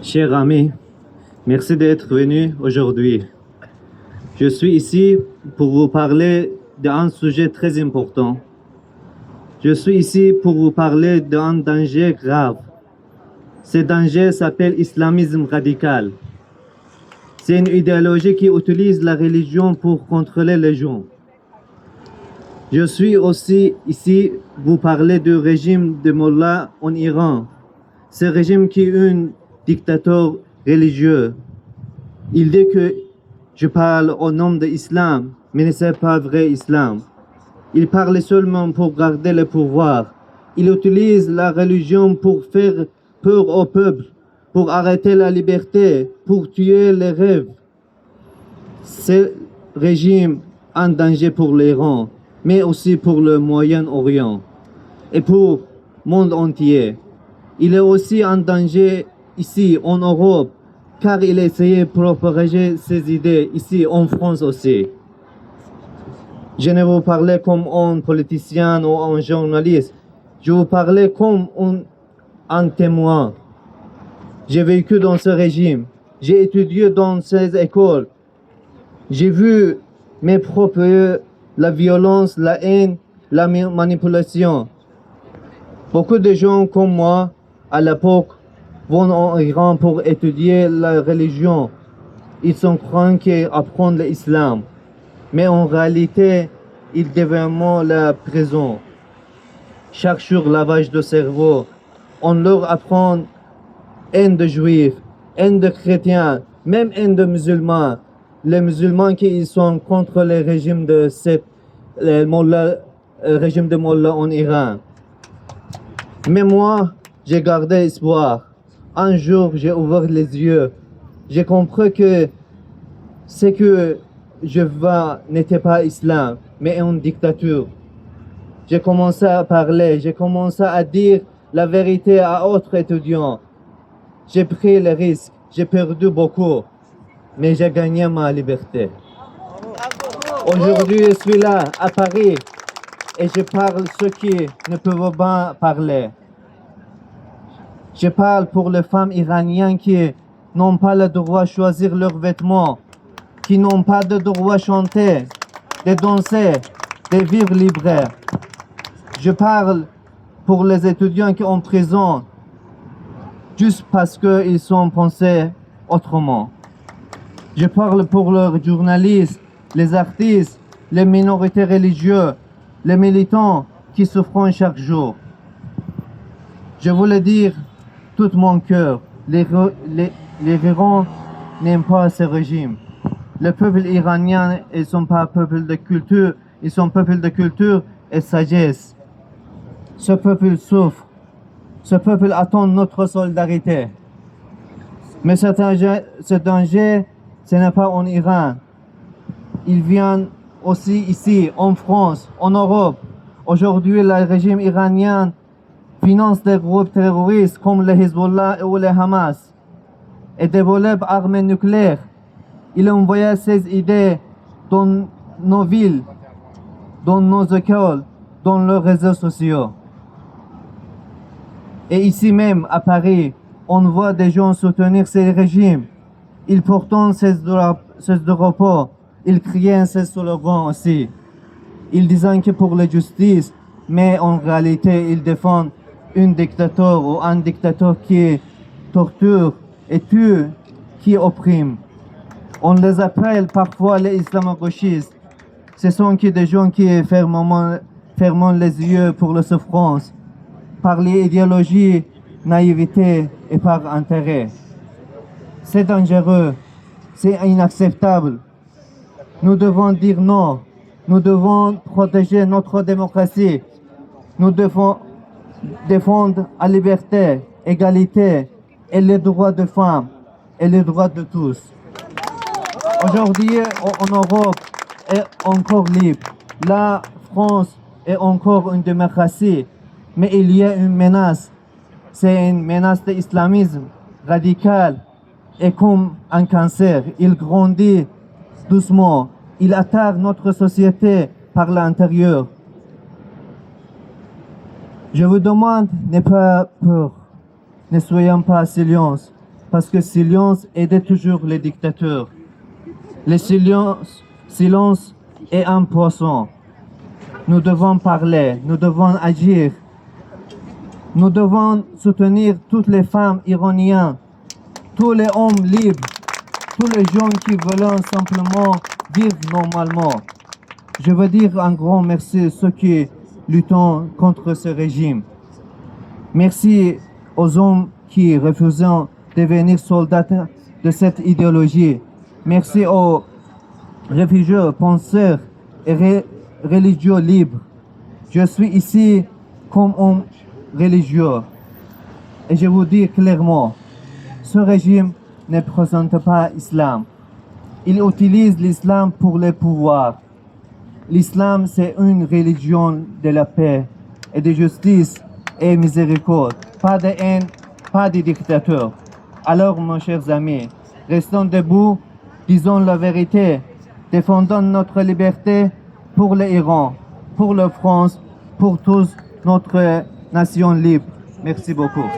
Chers amis, merci d'être venus aujourd'hui. Je suis ici pour vous parler d'un sujet très important. Je suis ici pour vous parler d'un danger grave. Ce danger s'appelle islamisme radical. C'est une idéologie qui utilise la religion pour contrôler les gens. Je suis aussi ici pour vous parler du régime de Mollah en Iran. Ce régime qui est un dictateur religieux. Il dit que je parle au nom de l'islam, mais ce n'est pas vrai islam. Il parle seulement pour garder le pouvoir. Il utilise la religion pour faire peur au peuple, pour arrêter la liberté, pour tuer les rêves. Ce régime est un danger pour l'Iran, mais aussi pour le Moyen-Orient et pour le monde entier. Il est aussi un danger ici en Europe, car il essayait de propager ses idées ici en France aussi. Je ne vous parle comme un politicien ou un journaliste, je vous parle comme un témoin. J'ai vécu dans ce régime, j'ai étudié dans ces écoles, j'ai vu mes propres yeux la violence, la haine, la manipulation. Beaucoup de gens comme moi, à l'époque, vont en Iran pour étudier la religion. Ils sont crainqués d'apprendre l'islam. Mais en réalité, ils deviennent la prison. Chaque jour, lavage de cerveau. On leur apprend haine de juifs, haine de chrétiens, même haine de musulmans. Les musulmans qui sont contre le régime de régime de Mollah en Iran. Mais moi, j'ai gardé espoir. Un jour, j'ai ouvert les yeux. J'ai compris que ce que je veux n'était pas islam, mais une dictature. J'ai commencé à parler, j'ai commencé à dire la vérité à autres étudiants. J'ai pris le risque, j'ai perdu beaucoup, mais j'ai gagné ma liberté. Aujourd'hui, je suis là, à Paris, et je parle ceux qui ne peuvent pas parler. Je parle pour les femmes iraniennes qui n'ont pas le droit de choisir leurs vêtements, qui n'ont pas le droit de chanter, de danser, de vivre libre. Je parle pour les étudiants qui sont en prison, juste parce qu'ils sont pensés autrement. Je parle pour les journalistes, les artistes, les minorités religieuses, les militants qui souffrent chaque jour. Je voulais dire tout mon cœur, les Iraniens n'aiment pas ce régime. Le peuple iranien, ils ne sont pas un peuple de culture, ils sont un peuple de culture et sagesse. Ce peuple souffre, ce peuple attend notre solidarité. Mais ce danger, ce n'est pas en Iran. Il vient aussi ici, en France, en Europe. Aujourd'hui, le régime iranien finance des groupes terroristes comme le Hezbollah ou le Hamas et développe armes nucléaires. Il envoie ses idées dans nos villes, dans nos écoles, dans les réseaux sociaux. Et ici même, à Paris, on voit des gens soutenir ces régimes. Ils portent ces drapeaux, ils crient ces slogans aussi. Ils disent que pour la justice, mais en réalité, ils défendent un dictateur ou un dictateur qui torture et tue, qui opprime. On les appelle parfois les islamo-gauchistes. Ce sont des gens qui ferment les yeux pour la souffrance, par l'idéologie, naïveté et par intérêt. C'est dangereux, c'est inacceptable. Nous devons dire non, nous devons protéger notre démocratie, nous devons défendre la liberté, l'égalité et les droits des femmes et les droits de tous. Aujourd'hui, en Europe est encore libre. La France est encore une démocratie, mais il y a une menace. C'est une menace de l'islamisme radical et comme un cancer. Il grandit doucement. Il attaque notre société par l'intérieur. Je vous demande, n'ayez pas peur. ne soyons pas silence, parce que silence aide toujours les dictateurs. Le silence est un poisson. Nous devons parler, nous devons agir. Nous devons soutenir toutes les femmes iraniennes, tous les hommes libres, tous les gens qui veulent simplement vivre normalement. Je veux dire un grand merci à ceux qui luttent contre ce régime. Merci aux hommes qui refusent de devenir soldats de cette idéologie. Merci aux réfugiés, penseurs et religieux libres. Je suis ici comme homme religieux. Et je vous dis clairement, ce régime ne présente pas l'islam. Il utilise l'islam pour le pouvoir. L'islam, c'est une religion de la paix et de justice et miséricorde. Pas de haine, pas de dictateur. Alors, mes chers amis, restons debout, disons la vérité, défendons notre liberté pour l'Iran, pour la France, pour tous notre nation libre. Merci beaucoup.